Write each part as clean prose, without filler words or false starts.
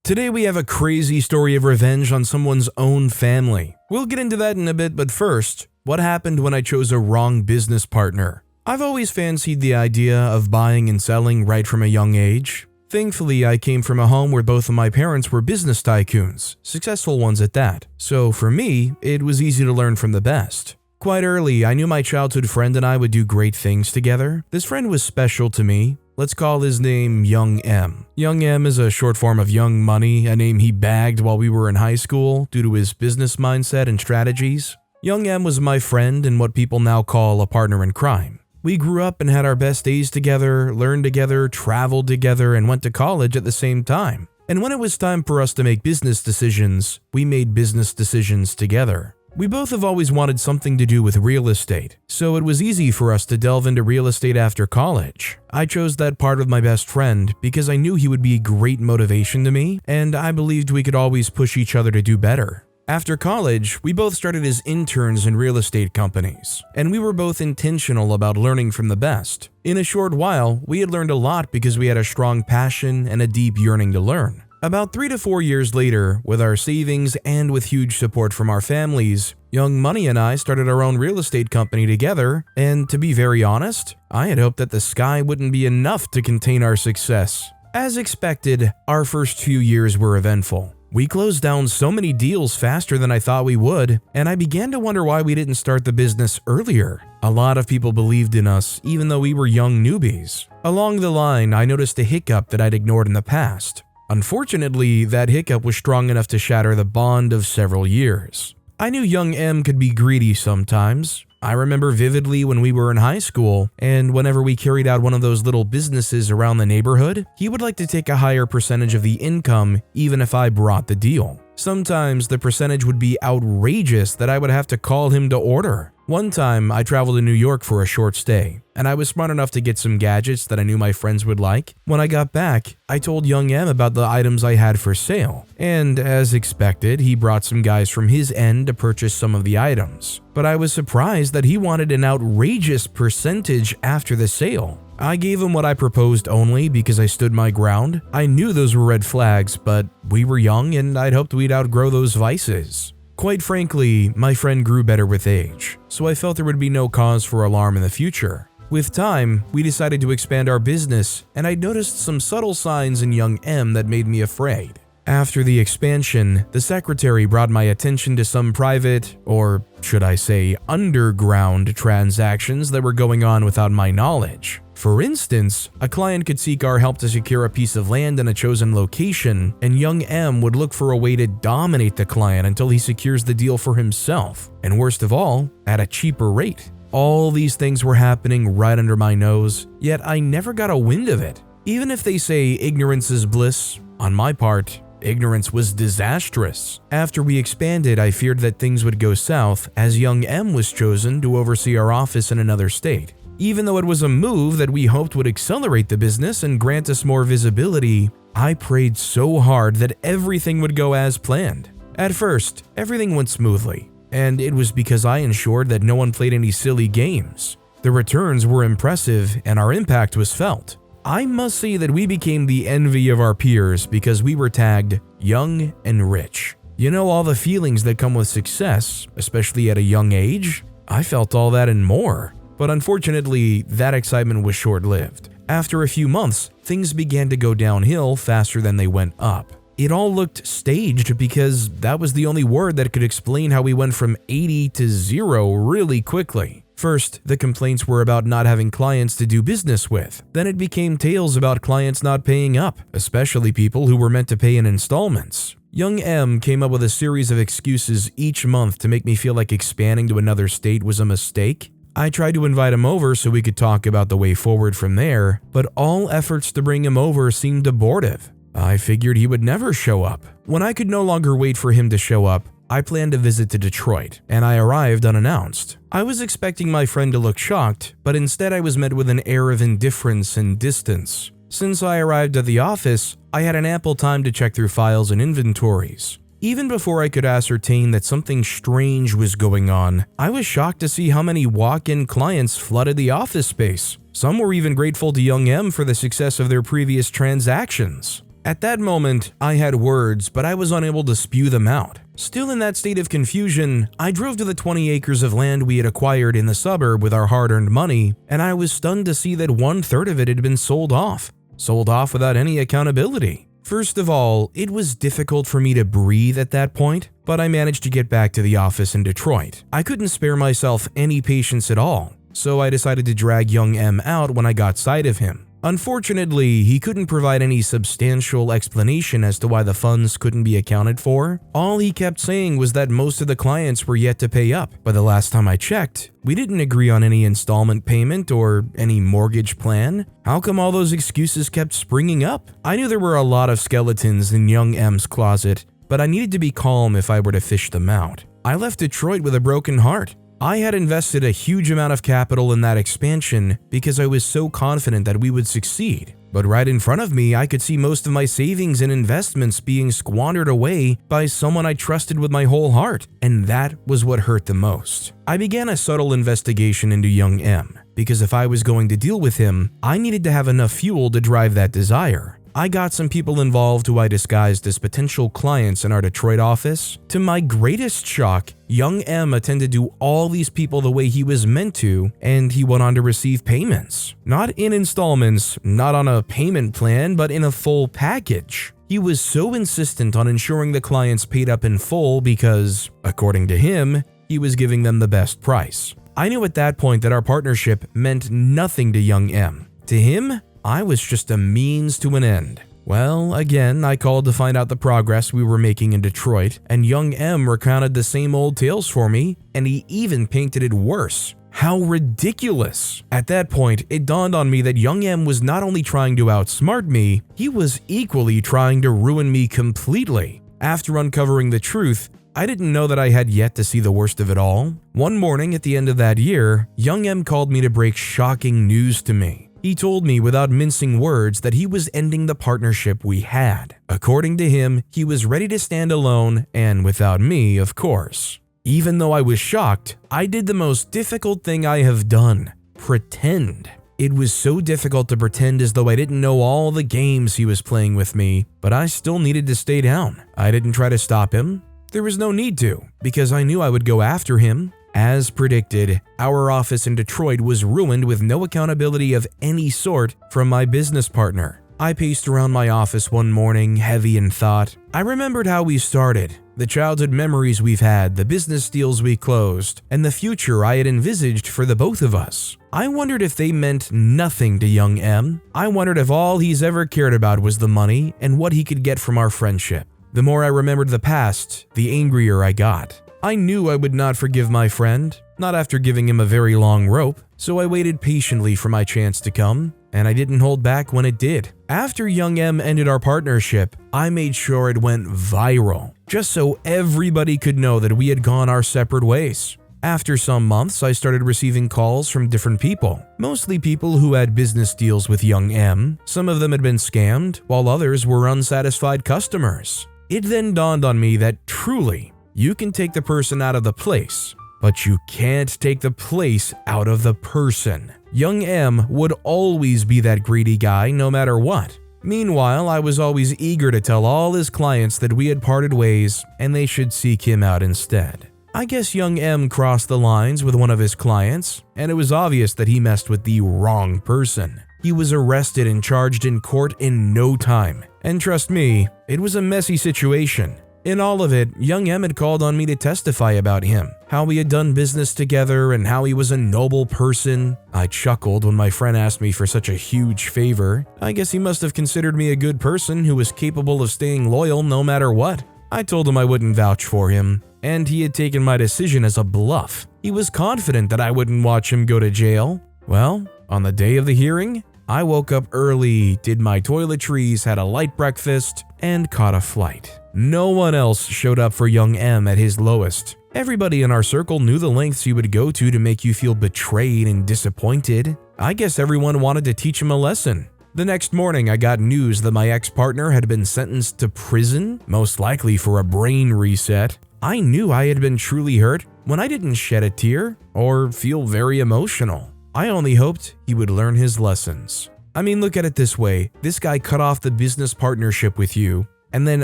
Today we have a crazy story of revenge on someone's own family. We'll get into that in a bit, but first, what happened when I chose a wrong business partner? I've always fancied the idea of buying and selling right from a young age. Thankfully, I came from a home where both of my parents were business tycoons, successful ones at that. So for me, it was easy to learn from the best. Quite early, I knew my childhood friend and I would do great things together. This friend was special to me. Let's call his name Young M. Young M is a short form of Young Money, a name he bagged while we were in high school due to his business mindset and strategies. Young M was my friend and what people now call a partner in crime. We grew up and had our best days together, learned together, traveled together, and went to college at the same time. And when it was time for us to make business decisions, we made business decisions together. We both have always wanted something to do with real estate, so it was easy for us to delve into real estate after college. I chose that part with my best friend because I knew he would be great motivation to me, and I believed we could always push each other to do better. After college, we both started as interns in real estate companies, and we were both intentional about learning from the best. In a short while, we had learned a lot because we had a strong passion and a deep yearning to learn. About 3 to 4 years later, with our savings and with huge support from our families, Young Money and I started our own real estate company together, and to be very honest, I had hoped that the sky wouldn't be enough to contain our success. As expected, our first few years were eventful. We closed down so many deals faster than I thought we would, and I began to wonder why we didn't start the business earlier. A lot of people believed in us, even though we were young newbies. Along the line, I noticed a hiccup that I'd ignored in the past. Unfortunately, that hiccup was strong enough to shatter the bond of several years. I knew Young M could be greedy sometimes. I remember vividly when we were in high school, and whenever we carried out one of those little businesses around the neighborhood, he would like to take a higher percentage of the income even if I brought the deal. Sometimes the percentage would be outrageous that I would have to call him to order. One time, I traveled to New York for a short stay, and I was smart enough to get some gadgets that I knew my friends would like. When I got back, I told Young M about the items I had for sale, and as expected, he brought some guys from his end to purchase some of the items. But I was surprised that he wanted an outrageous percentage after the sale. I gave him what I proposed only because I stood my ground. I knew those were red flags, but we were young and I'd hoped we'd outgrow those vices. Quite frankly, my friend grew better with age, so I felt there would be no cause for alarm in the future. With time, we decided to expand our business, and I noticed some subtle signs in Young M that made me afraid. After the expansion, the secretary brought my attention to some private, or should I say underground, transactions that were going on without my knowledge. For instance, a client could seek our help to secure a piece of land in a chosen location, and Young M would look for a way to dominate the client until he secures the deal for himself, and worst of all, at a cheaper rate. All these things were happening right under my nose, yet I never got a wind of it. Even if they say ignorance is bliss, on my part, ignorance was disastrous. After we expanded, I feared that things would go south as Young M was chosen to oversee our office in another state. Even though it was a move that we hoped would accelerate the business and grant us more visibility, I prayed so hard that everything would go as planned. At first, everything went smoothly, and it was because I ensured that no one played any silly games. The returns were impressive and our impact was felt. I must say that we became the envy of our peers because we were tagged young and rich. You know, all the feelings that come with success, especially at a young age? I felt all that and more. But unfortunately, that excitement was short-lived. After a few months, things began to go downhill faster than they went up. It all looked staged because that was the only word that could explain how we went from 80 to 0 really quickly. First, the complaints were about not having clients to do business with. Then it became tales about clients not paying up, especially people who were meant to pay in installments. Young M came up with a series of excuses each month to make me feel like expanding to another state was a mistake. I tried to invite him over so we could talk about the way forward from there, but all efforts to bring him over seemed abortive. I figured he would never show up. When I could no longer wait for him to show up, I planned a visit to Detroit, and I arrived unannounced. I was expecting my friend to look shocked, but instead I was met with an air of indifference and distance. Since I arrived at the office, I had an ample time to check through files and inventories. Even before I could ascertain that something strange was going on, I was shocked to see how many walk-in clients flooded the office space. Some were even grateful to Young M for the success of their previous transactions. At that moment, I had words, but I was unable to spew them out. Still in that state of confusion, I drove to the 20 acres of land we had acquired in the suburb with our hard-earned money, and I was stunned to see that 1/3 of it had been sold off. Sold off without any accountability. First of all, it was difficult for me to breathe at that point, but I managed to get back to the office in Detroit. I couldn't spare myself any patience at all, so I decided to drag young M out when I got sight of him. Unfortunately, he couldn't provide any substantial explanation as to why the funds couldn't be accounted for. All he kept saying was that most of the clients were yet to pay up, but the last time I checked, we didn't agree on any installment payment or any mortgage plan. How come all those excuses kept springing up? I knew there were a lot of skeletons in young M's closet, but I needed to be calm if I were to fish them out. I left Detroit with a broken heart. I had invested a huge amount of capital in that expansion because I was so confident that we would succeed. But right in front of me, I could see most of my savings and investments being squandered away by someone I trusted with my whole heart, and that was what hurt the most. I began a subtle investigation into young M, because if I was going to deal with him, I needed to have enough fuel to drive that desire. I got some people involved who I disguised as potential clients in our Detroit office. To my greatest shock, young M attended to all these people the way he was meant to, and he went on to receive payments. Not in installments, not on a payment plan, but in a full package. He was so insistent on ensuring the clients paid up in full because, according to him, he was giving them the best price. I knew at that point that our partnership meant nothing to young M. To him, I was just a means to an end. Well, again, I called to find out the progress we were making in Detroit, and young M recounted the same old tales for me, and he even painted it worse. How ridiculous! At that point, it dawned on me that young M was not only trying to outsmart me, he was equally trying to ruin me completely. After uncovering the truth, I didn't know that I had yet to see the worst of it all. One morning at the end of that year, young M called me to break shocking news to me. He told me without mincing words that he was ending the partnership we had. According to him, he was ready to stand alone, and without me, of course. Even though I was shocked, I did the most difficult thing I have done: pretend. It was so difficult to pretend as though I didn't know all the games he was playing with me, but I still needed to stay down. I didn't try to stop him. There was no need to, because I knew I would go after him. As predicted, our office in Detroit was ruined with no accountability of any sort from my business partner. I paced around my office one morning, heavy in thought. I remembered how we started, the childhood memories we've had, the business deals we closed, and the future I had envisaged for the both of us. I wondered if they meant nothing to young M. I wondered if all he's ever cared about was the money and what he could get from our friendship. The more I remembered the past, the angrier I got. I knew I would not forgive my friend, not after giving him a very long rope, so I waited patiently for my chance to come, and I didn't hold back when it did. After young M ended our partnership, I made sure it went viral, just so everybody could know that we had gone our separate ways. After some months, I started receiving calls from different people, mostly people who had business deals with young M. Some of them had been scammed, while others were unsatisfied customers. It then dawned on me that truly, you can take the person out of the place, but you can't take the place out of the person. Young M would always be that greedy guy no matter what. Meanwhile, I was always eager to tell all his clients that we had parted ways and they should seek him out instead. I guess young M crossed the lines with one of his clients, and it was obvious that he messed with the wrong person. He was arrested and charged in court in no time. And trust me, it was a messy situation. In all of it, young M had called on me to testify about him, how we had done business together and how he was a noble person. I chuckled when my friend asked me for such a huge favor. I guess he must have considered me a good person who was capable of staying loyal no matter what. I told him I wouldn't vouch for him, and he had taken my decision as a bluff. He was confident that I wouldn't watch him go to jail. Well, on the day of the hearing, I woke up early, did my toiletries, had a light breakfast, and caught a flight. No one else showed up for young M at his lowest. Everybody in our circle knew the lengths he would go to make you feel betrayed and disappointed. I guess everyone wanted to teach him a lesson. The next morning, I got news that my ex-partner had been sentenced to prison, most likely for a brain reset. I knew I had been truly hurt when I didn't shed a tear or feel very emotional. I only hoped he would learn his lessons. I mean, look at it this way. This guy cut off the business partnership with you and then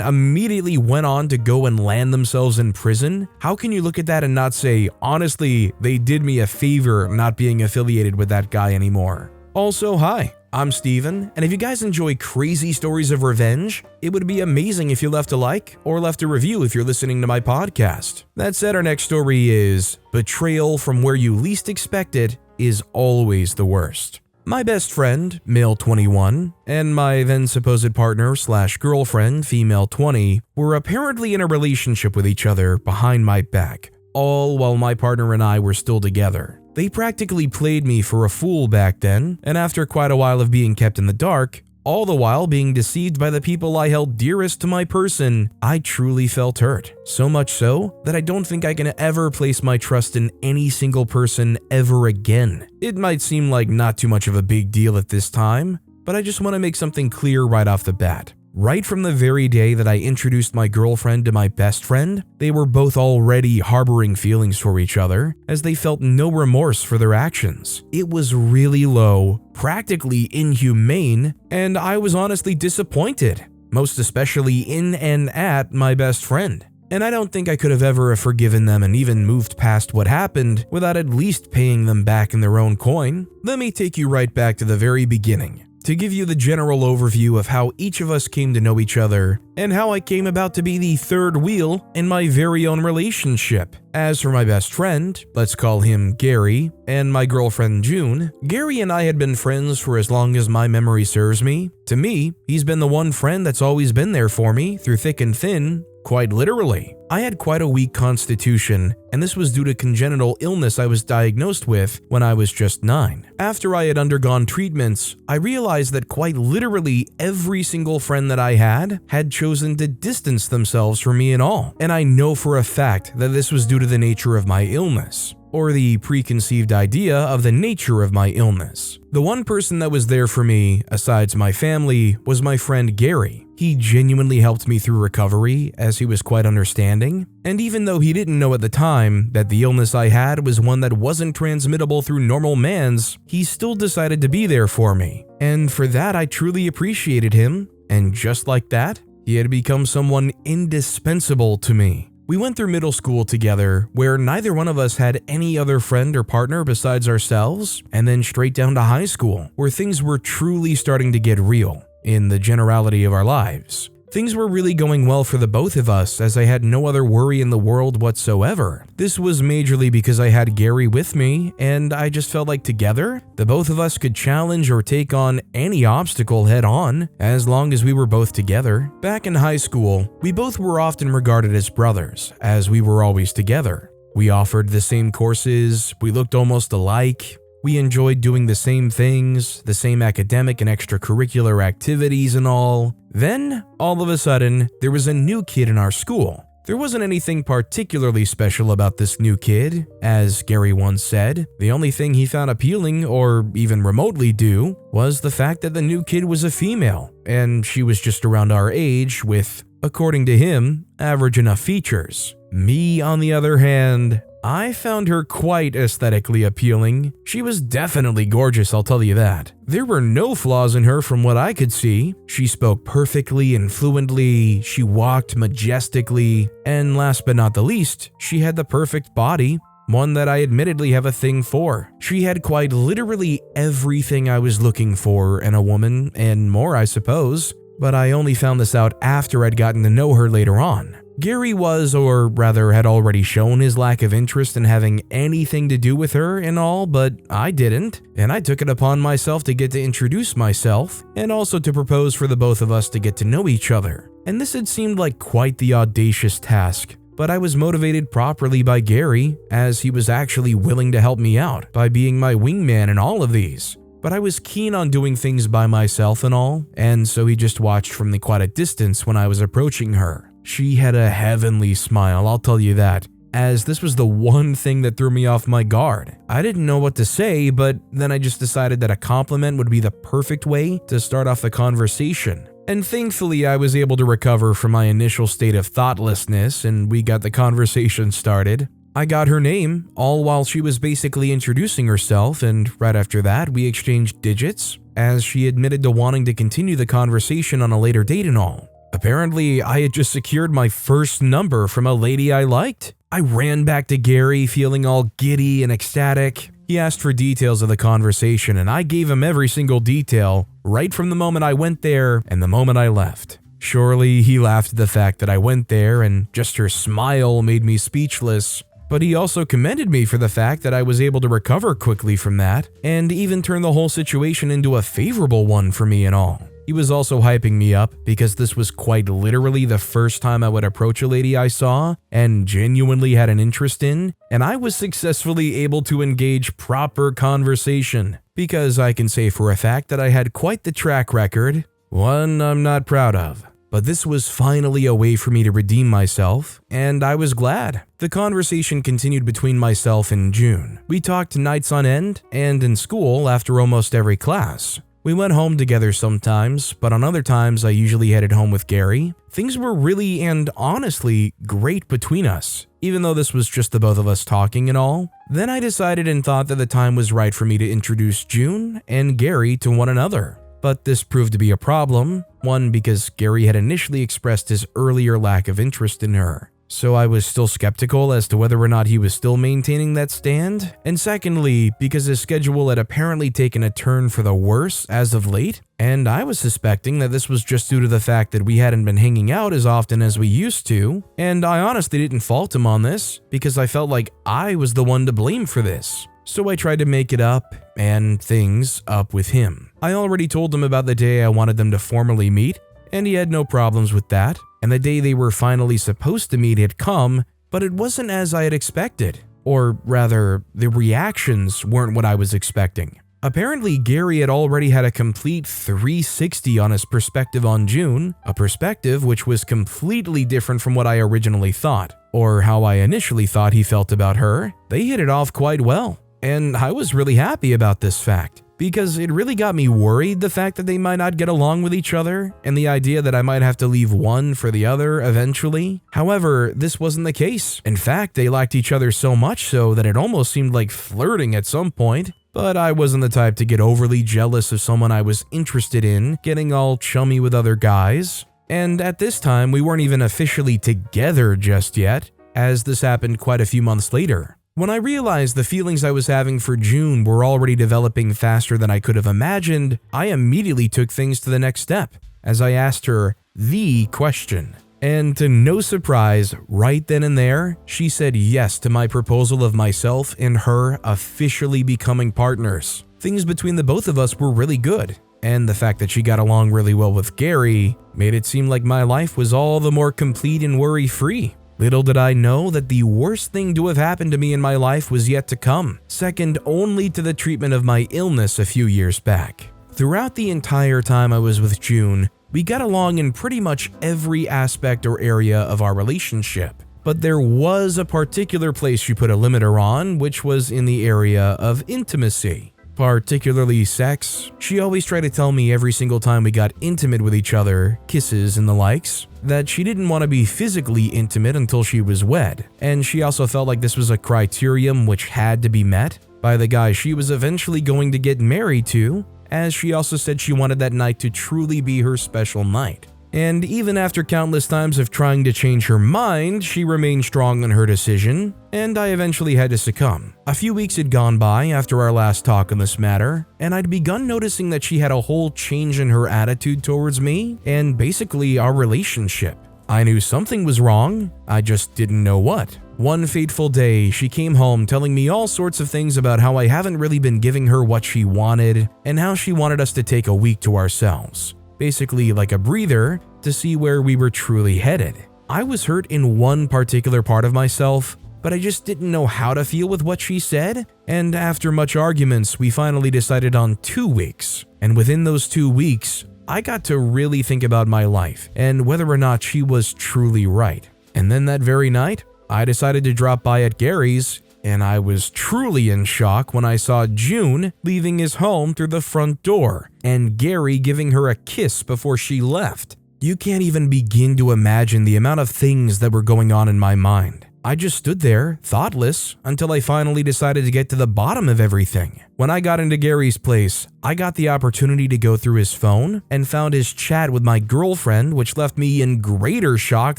immediately went on to go and land themselves in prison. How can you look at that and not say, honestly, they did me a favor not being affiliated with that guy anymore? Also, hi, I'm Steven, and if you guys enjoy crazy stories of revenge, it would be amazing if you left a like or left a review if you're listening to my podcast. That said, our next story is Betrayal from Where You Least Expect It is Always the Worst. My best friend, male 21, and my then supposed partner / girlfriend, female 20, were apparently in a relationship with each other behind my back, all while my partner and I were still together. They practically played me for a fool back then, and after quite a while of being kept in the dark, all the while being deceived by the people I held dearest to my person, I truly felt hurt. So much so that I don't think I can ever place my trust in any single person ever again. It might seem like not too much of a big deal at this time, but I just want to make something clear right off the bat. Right from the very day that I introduced my girlfriend to my best friend, they were both already harboring feelings for each other, as they felt no remorse for their actions. It was really low, practically inhumane, and I was honestly disappointed, most especially in and at my best friend. And I don't think I could have ever forgiven them and even moved past what happened without at least paying them back in their own coin. Let me take you right back to the very beginning, to give you the general overview of how each of us came to know each other and how I came about to be the third wheel in my very own relationship. As for my best friend, let's call him Gary, and my girlfriend June, Gary and I had been friends for as long as my memory serves me. To me, he's been the one friend that's always been there for me through thick and thin. Quite literally. I had quite a weak constitution, and this was due to congenital illness I was diagnosed with when I was just 9. After I had undergone treatments, I realized that quite literally every single friend that I had chosen to distance themselves from me and all. And I know for a fact that this was due to the nature of my illness, or the preconceived idea of the nature of my illness. The one person that was there for me, asides my family, was my friend Gary. He genuinely helped me through recovery, as he was quite understanding, and even though he didn't know at the time that the illness I had was one that wasn't transmittable through normal mans, he still decided to be there for me, and for that I truly appreciated him, and just like that, he had become someone indispensable to me. We went through middle school together, where neither one of us had any other friend or partner besides ourselves, and then straight down to high school, where things were truly starting to get real in the generality of our lives. Things were really going well for the both of us, as I had no other worry in the world whatsoever. This was majorly because I had Gary with me, and I just felt like together, the both of us could challenge or take on any obstacle head on, as long as we were both together. Back in high school, we both were often regarded as brothers, as we were always together. We offered the same courses, we looked almost alike, we enjoyed doing the same things, the same academic and extracurricular activities and all. Then, all of a sudden, there was a new kid in our school. There wasn't anything particularly special about this new kid. As Gary once said, the only thing he found appealing, or even remotely do, was the fact that the new kid was a female, and she was just around our age with, according to him, average enough features. Me, on the other hand, I found her quite aesthetically appealing. She was definitely gorgeous, I'll tell you that. There were no flaws in her from what I could see. She spoke perfectly and fluently, she walked majestically, and last but not the least, she had the perfect body, one that I admittedly have a thing for. She had quite literally everything I was looking for in a woman, and more I suppose, but I only found this out after I'd gotten to know her later on. Gary was, or rather had already shown his lack of interest in having anything to do with her and all, but I didn't, and I took it upon myself to get to introduce myself, and also to propose for the both of us to get to know each other. And this had seemed like quite the audacious task, but I was motivated properly by Gary, as he was actually willing to help me out by being my wingman in all of these. But I was keen on doing things by myself and all, and so he just watched from quite a distance when I was approaching her. She had a heavenly smile, I'll tell you that, as this was the one thing that threw me off my guard. I didn't know what to say, but then I just decided that a compliment would be the perfect way to start off the conversation. And thankfully, I was able to recover from my initial state of thoughtlessness, and we got the conversation started. I got her name, all while she was basically introducing herself, and right after that, we exchanged digits. as she admitted to wanting to continue the conversation on a later date and all. Apparently, I had just secured my first number from a lady I liked. I ran back to Gary feeling all giddy and ecstatic. He asked for details of the conversation and I gave him every single detail right from the moment I went there and the moment I left. Surely he laughed at the fact that I went there and just her smile made me speechless. But he also commended me for the fact that I was able to recover quickly from that and even turn the whole situation into a favorable one for me and all. He was also hyping me up because this was quite literally the first time I would approach a lady I saw and genuinely had an interest in, and I was successfully able to engage proper conversation because I can say for a fact that I had quite the track record, one I'm not proud of. But this was finally a way for me to redeem myself, and I was glad. The conversation continued between myself and June. We talked nights on end and in school after almost every class. We went home together sometimes, but on other times I usually headed home with Gary. Things were really and honestly great between us, even though this was just the both of us talking and all. Then I decided and thought that the time was right for me to introduce June and Gary to one another. But this proved to be a problem, one because Gary had initially expressed his earlier lack of interest in her. So I was still skeptical as to whether or not he was still maintaining that stand, and secondly, because his schedule had apparently taken a turn for the worse as of late, and I was suspecting that this was just due to the fact that we hadn't been hanging out as often as we used to, and I honestly didn't fault him on this, because I felt like I was the one to blame for this. So I tried to make it up and things up with him. I already told him about the day I wanted them to formally meet, and he had no problems with that. And the day they were finally supposed to meet had come, but it wasn't as I had expected. Or rather, the reactions weren't what I was expecting. Apparently, Gary had already had a complete 360 on his perspective on June, a perspective which was completely different from what I originally thought, or how I initially thought he felt about her. They hit it off quite well, and I was really happy about this fact. Because it really got me worried, the fact that they might not get along with each other, and the idea that I might have to leave one for the other eventually. However, this wasn't the case. In fact, they liked each other so much so that it almost seemed like flirting at some point. But I wasn't the type to get overly jealous of someone I was interested in, getting all chummy with other guys. And at this time, we weren't even officially together just yet, as this happened quite a few months later. When I realized the feelings I was having for June were already developing faster than I could have imagined, I immediately took things to the next step, as I asked her the question. And to no surprise, right then and there, she said yes to my proposal of myself and her officially becoming partners. Things between the both of us were really good, and the fact that she got along really well with Gary made it seem like my life was all the more complete and worry-free. Little did I know that the worst thing to have happened to me in my life was yet to come, second only to the treatment of my illness a few years back. Throughout the entire time I was with June, we got along in pretty much every aspect or area of our relationship. But there was a particular place she put a limiter on, which was in the area of intimacy. Particularly sex. She always tried to tell me every single time we got intimate with each other, kisses and the likes, that she didn't want to be physically intimate until she was wed, and she also felt like this was a criterion which had to be met by the guy she was eventually going to get married to, as she also said she wanted that night to truly be her special night. And even after countless times of trying to change her mind, she remained strong in her decision, and I eventually had to succumb. A few weeks had gone by after our last talk on this matter, and I'd begun noticing that she had a whole change in her attitude towards me, and basically our relationship. I knew something was wrong, I just didn't know what. One fateful day, she came home telling me all sorts of things about how I haven't really been giving her what she wanted, and how she wanted us to take a week to ourselves. Basically like a breather to see where we were truly headed. I was hurt in one particular part of myself, but I just didn't know how to feel with what she said, and after much arguments, we finally decided on 2 weeks. And within those 2 weeks, I got to really think about my life and whether or not she was truly right. And then that very night, I decided to drop by at Gary's, and I was truly in shock when I saw June leaving his home through the front door, and Gary giving her a kiss before she left. You can't even begin to imagine the amount of things that were going on in my mind. I just stood there, thoughtless, until I finally decided to get to the bottom of everything. When I got into Gary's place, I got the opportunity to go through his phone and found his chat with my girlfriend, which left me in greater shock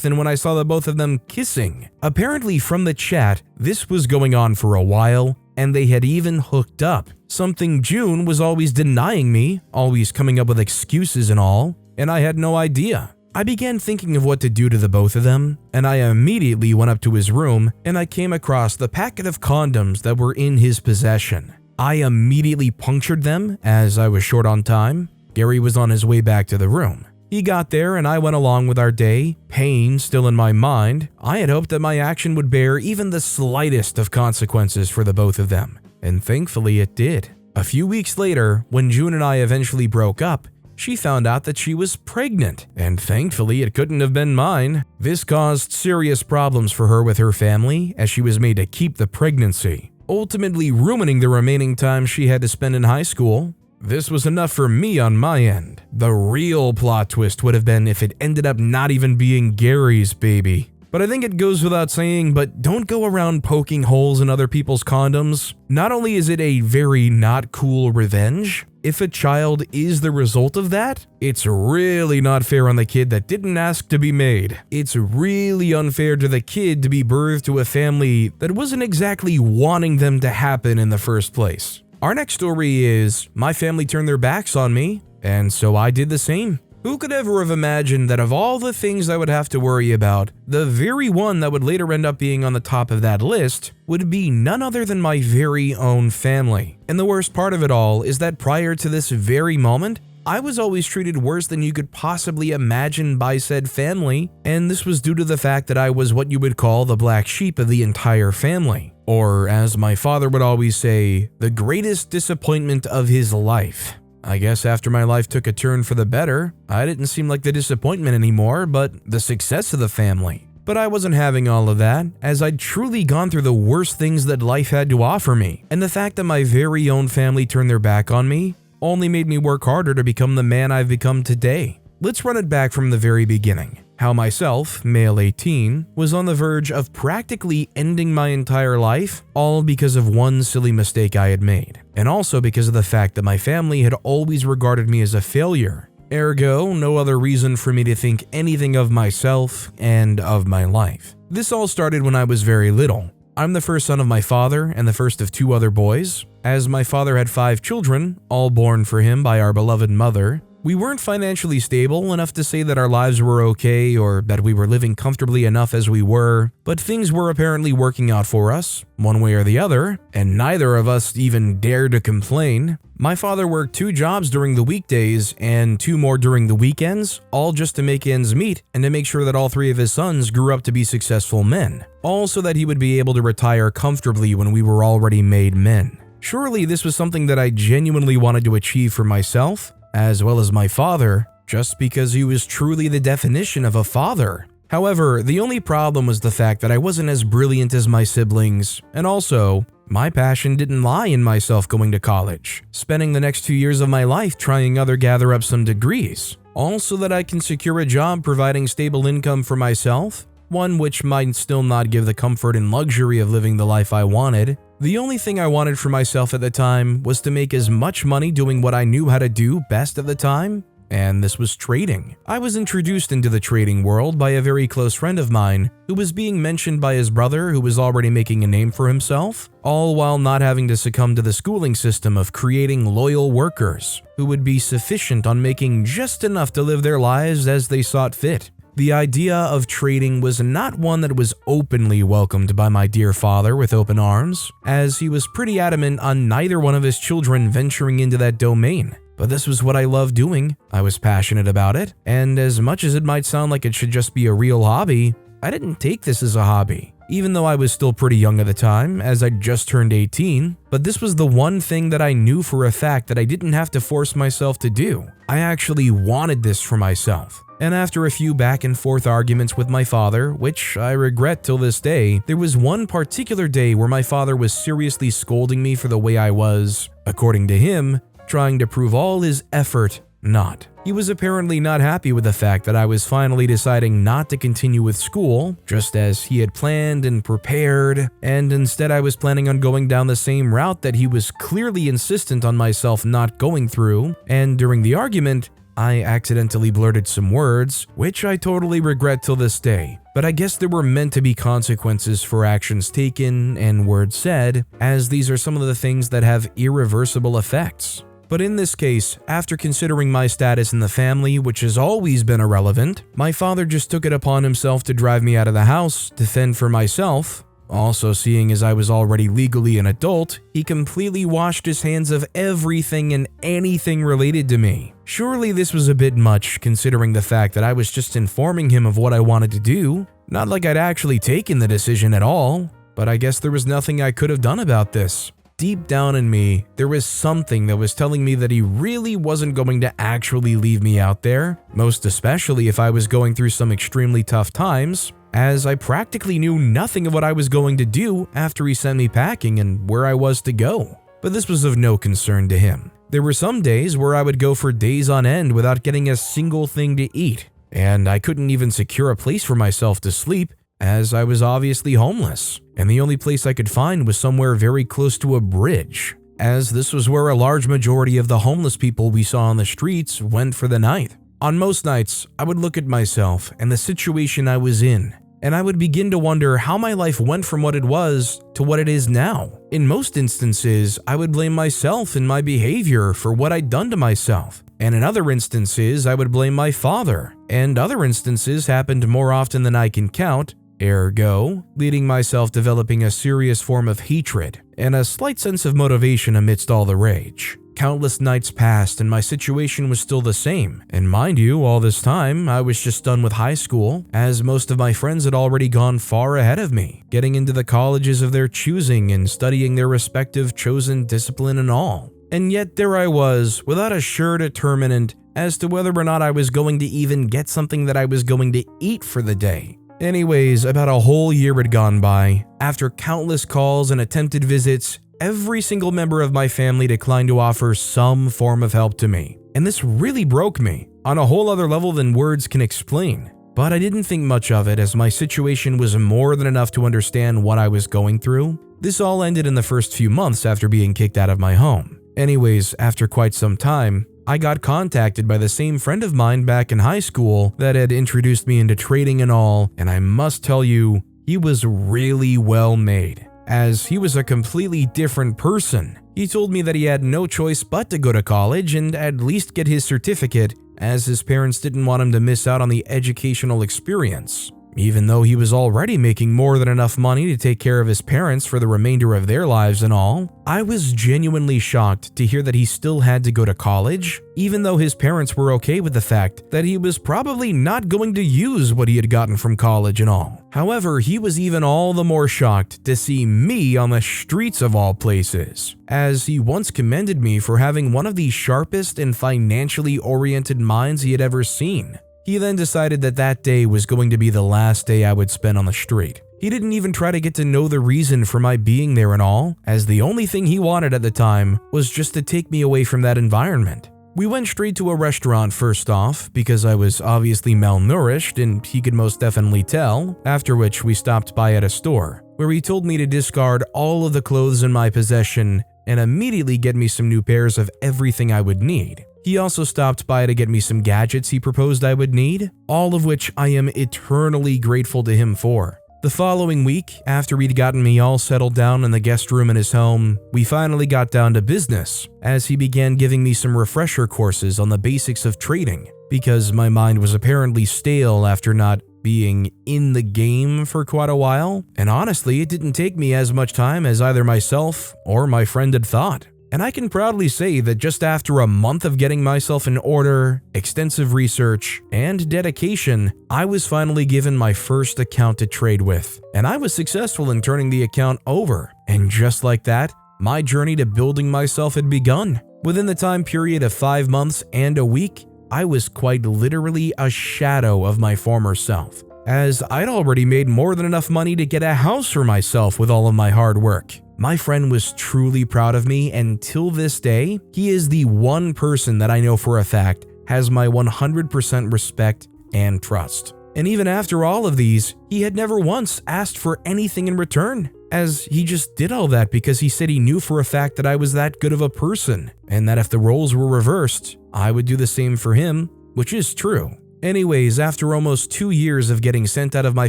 than when I saw the both of them kissing. Apparently from the chat, this was going on for a while, and they had even hooked up. Something June was always denying me, always coming up with excuses and all, and I had no idea. I began thinking of what to do to the both of them, and I immediately went up to his room and I came across the packet of condoms that were in his possession. I immediately punctured them as I was short on time. Gary was on his way back to the room. He got there and I went along with our day, pain still in my mind. I had hoped that my action would bear even the slightest of consequences for the both of them, and thankfully it did. A few weeks later, when June and I eventually broke up, she found out that she was pregnant, and thankfully it couldn't have been mine. This caused serious problems for her with her family, as she was made to keep the pregnancy, ultimately ruining the remaining time she had to spend in high school. This was enough for me on my end. The real plot twist would have been if it ended up not even being Gary's baby. But I think it goes without saying, but don't go around poking holes in other people's condoms. Not only is it a very not cool revenge, if a child is the result of that, it's really not fair on the kid that didn't ask to be made. It's really unfair to the kid to be birthed to a family that wasn't exactly wanting them to happen in the first place. Our next story is, my family turned their backs on me, and so I did the same. Who could ever have imagined that of all the things I would have to worry about, the very one that would later end up being on the top of that list would be none other than my very own family. And the worst part of it all is that prior to this very moment, I was always treated worse than you could possibly imagine by said family, and this was due to the fact that I was what you would call the black sheep of the entire family. Or, as my father would always say, the greatest disappointment of his life. I guess after my life took a turn for the better, I didn't seem like the disappointment anymore, but the success of the family. But I wasn't having all of that, as I'd truly gone through the worst things that life had to offer me, and the fact that my very own family turned their back on me only made me work harder to become the man I've become today. Let's run it back from the very beginning. How myself, male 18, was on the verge of practically ending my entire life, all because of one silly mistake I had made, and also because of the fact that my family had always regarded me as a failure. Ergo, no other reason for me to think anything of myself and of my life. This all started when I was very little. I'm the first son of my father and the first of 2 other boys. As my father had 5 children, all born for him by our beloved mother, we weren't financially stable enough to say that our lives were okay or that we were living comfortably enough as we were, but things were apparently working out for us, one way or the other, and neither of us even dared to complain. My father worked 2 jobs during the weekdays and 2 more during the weekends, all just to make ends meet and to make sure that all 3 of his sons grew up to be successful men, all so that he would be able to retire comfortably when we were already made men. Surely this was something that I genuinely wanted to achieve for myself, as well as my father, just because he was truly the definition of a father. However, the only problem was the fact that I wasn't as brilliant as my siblings, and also, my passion didn't lie in myself going to college, spending the next 2 years of my life trying gather up some degrees, all so that I can secure a job providing stable income for myself, one which might still not give the comfort and luxury of living the life I wanted. The only thing I wanted for myself at the time was to make as much money doing what I knew how to do best at the time, and this was trading. I was introduced into the trading world by a very close friend of mine who was being mentioned by his brother who was already making a name for himself, all while not having to succumb to the schooling system of creating loyal workers who would be sufficient on making just enough to live their lives as they saw fit. The idea of trading was not one that was openly welcomed by my dear father with open arms, as he was pretty adamant on neither one of his children venturing into that domain. But this was what I loved doing, I was passionate about it, and as much as it might sound like it should just be a real hobby, I didn't take this as a hobby. Even though I was still pretty young at the time, as I just turned 18, but this was the one thing that I knew for a fact that I didn't have to force myself to do. I actually wanted this for myself. And after a few back and forth arguments with my father, which I regret till this day, there was one particular day where my father was seriously scolding me for the way I was, according to him, trying to prove all his effort not. He was apparently not happy with the fact that I was finally deciding not to continue with school, just as he had planned and prepared, and instead I was planning on going down the same route that he was clearly insistent on myself not going through, and during the argument, I accidentally blurted some words, which I totally regret till this day. But I guess there were meant to be consequences for actions taken and words said, as these are some of the things that have irreversible effects. But in this case, after considering my status in the family, which has always been irrelevant, my father just took it upon himself to drive me out of the house to fend for myself. Also, seeing as I was already legally an adult, he completely washed his hands of everything and anything related to me. Surely this was a bit much, considering the fact that I was just informing him of what I wanted to do, not like I'd actually taken the decision at all, but I guess there was nothing I could have done about this. Deep down in me, there was something that was telling me that he really wasn't going to actually leave me out there, most especially if I was going through some extremely tough times, as I practically knew nothing of what I was going to do after he sent me packing and where I was to go. But this was of no concern to him. There were some days where I would go for days on end without getting a single thing to eat, and I couldn't even secure a place for myself to sleep, as I was obviously homeless, and the only place I could find was somewhere very close to a bridge, as this was where a large majority of the homeless people we saw on the streets went for the night. On most nights, I would look at myself and the situation I was in, and I would begin to wonder how my life went from what it was to what it is now. In most instances, I would blame myself and my behavior for what I'd done to myself, and in other instances, I would blame my father, and other instances happened more often than I can count, ergo, leading myself developing a serious form of hatred and a slight sense of motivation amidst all the rage. Countless nights passed and my situation was still the same, and mind you, all this time, I was just done with high school, as most of my friends had already gone far ahead of me, getting into the colleges of their choosing and studying their respective chosen discipline and all. And yet there I was, without a sure determinant as to whether or not I was going to even get something that I was going to eat for the day. Anyways, about a whole year had gone by. After countless calls and attempted visits, every single member of my family declined to offer some form of help to me. And this really broke me, on a whole other level than words can explain. But I didn't think much of it, as my situation was more than enough to understand what I was going through. This all ended in the first few months after being kicked out of my home. Anyways, after quite some time, I got contacted by the same friend of mine back in high school that had introduced me into trading and all, and I must tell you, he was really well made, as he was a completely different person. He told me that he had no choice but to go to college and at least get his certificate, as his parents didn't want him to miss out on the educational experience. Even though he was already making more than enough money to take care of his parents for the remainder of their lives and all, I was genuinely shocked to hear that he still had to go to college, even though his parents were okay with the fact that he was probably not going to use what he had gotten from college and all. However, he was even all the more shocked to see me on the streets of all places, as he once commended me for having one of the sharpest and financially oriented minds he had ever seen. He then decided that that day was going to be the last day I would spend on the street. He didn't even try to get to know the reason for my being there and all, as the only thing he wanted at the time was just to take me away from that environment. We went straight to a restaurant first off, because I was obviously malnourished and he could most definitely tell, after which we stopped by at a store, where he told me to discard all of the clothes in my possession and immediately get me some new pairs of everything I would need. He also stopped by to get me some gadgets he proposed I would need, all of which I am eternally grateful to him for. The following week, after he'd gotten me all settled down in the guest room in his home, we finally got down to business, as he began giving me some refresher courses on the basics of trading, because my mind was apparently stale after not being in the game for quite a while, and honestly, it didn't take me as much time as either myself or my friend had thought. And I can proudly say that just after a month of getting myself in order, extensive research, and dedication, I was finally given my first account to trade with, and I was successful in turning the account over. And just like that, my journey to building myself had begun. Within the time period of 5 months and a week, I was quite literally a shadow of my former self, as I'd already made more than enough money to get a house for myself with all of my hard work. My friend was truly proud of me, and till this day, he is the one person that I know for a fact has my 100% respect and trust. And even after all of these, he had never once asked for anything in return, as he just did all that because he said he knew for a fact that I was that good of a person, and that if the roles were reversed, I would do the same for him, which is true. Anyways, after almost 2 years of getting sent out of my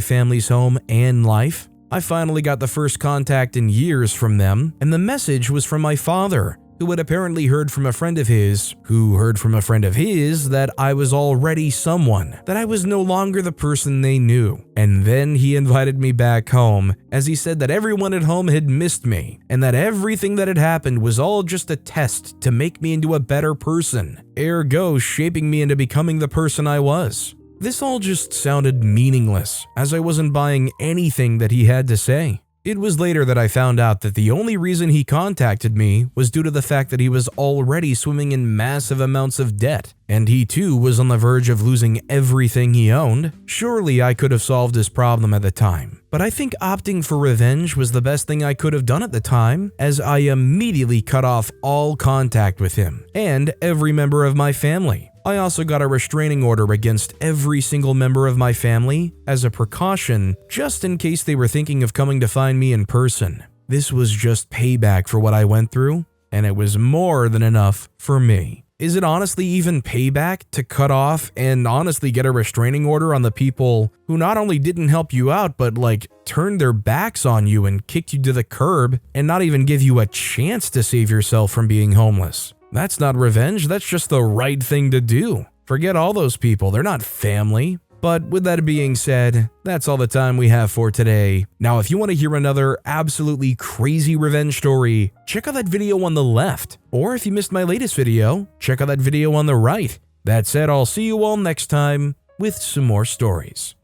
family's home and life, I finally got the first contact in years from them, and the message was from my father, who had apparently heard from a friend of his, who heard from a friend of his that I was already someone, that I was no longer the person they knew. And then he invited me back home, as he said that everyone at home had missed me, and that everything that had happened was all just a test to make me into a better person, ergo shaping me into becoming the person I was. This all just sounded meaningless, as I wasn't buying anything that he had to say. It was later that I found out that the only reason he contacted me was due to the fact that he was already swimming in massive amounts of debt, and he too was on the verge of losing everything he owned. Surely I could have solved his problem at the time, but I think opting for revenge was the best thing I could have done at the time, as I immediately cut off all contact with him and every member of my family. I also got a restraining order against every single member of my family as a precaution, just in case they were thinking of coming to find me in person. This was just payback for what I went through, and it was more than enough for me. Is it honestly even payback to cut off and honestly get a restraining order on the people who not only didn't help you out, but turned their backs on you and kicked you to the curb and not even give you a chance to save yourself from being homeless? That's not revenge, that's just the right thing to do. Forget all those people, they're not family. But with that being said, that's all the time we have for today. Now, if you want to hear another absolutely crazy revenge story, check out that video on the left. Or if you missed my latest video, check out that video on the right. That said, I'll see you all next time with some more stories.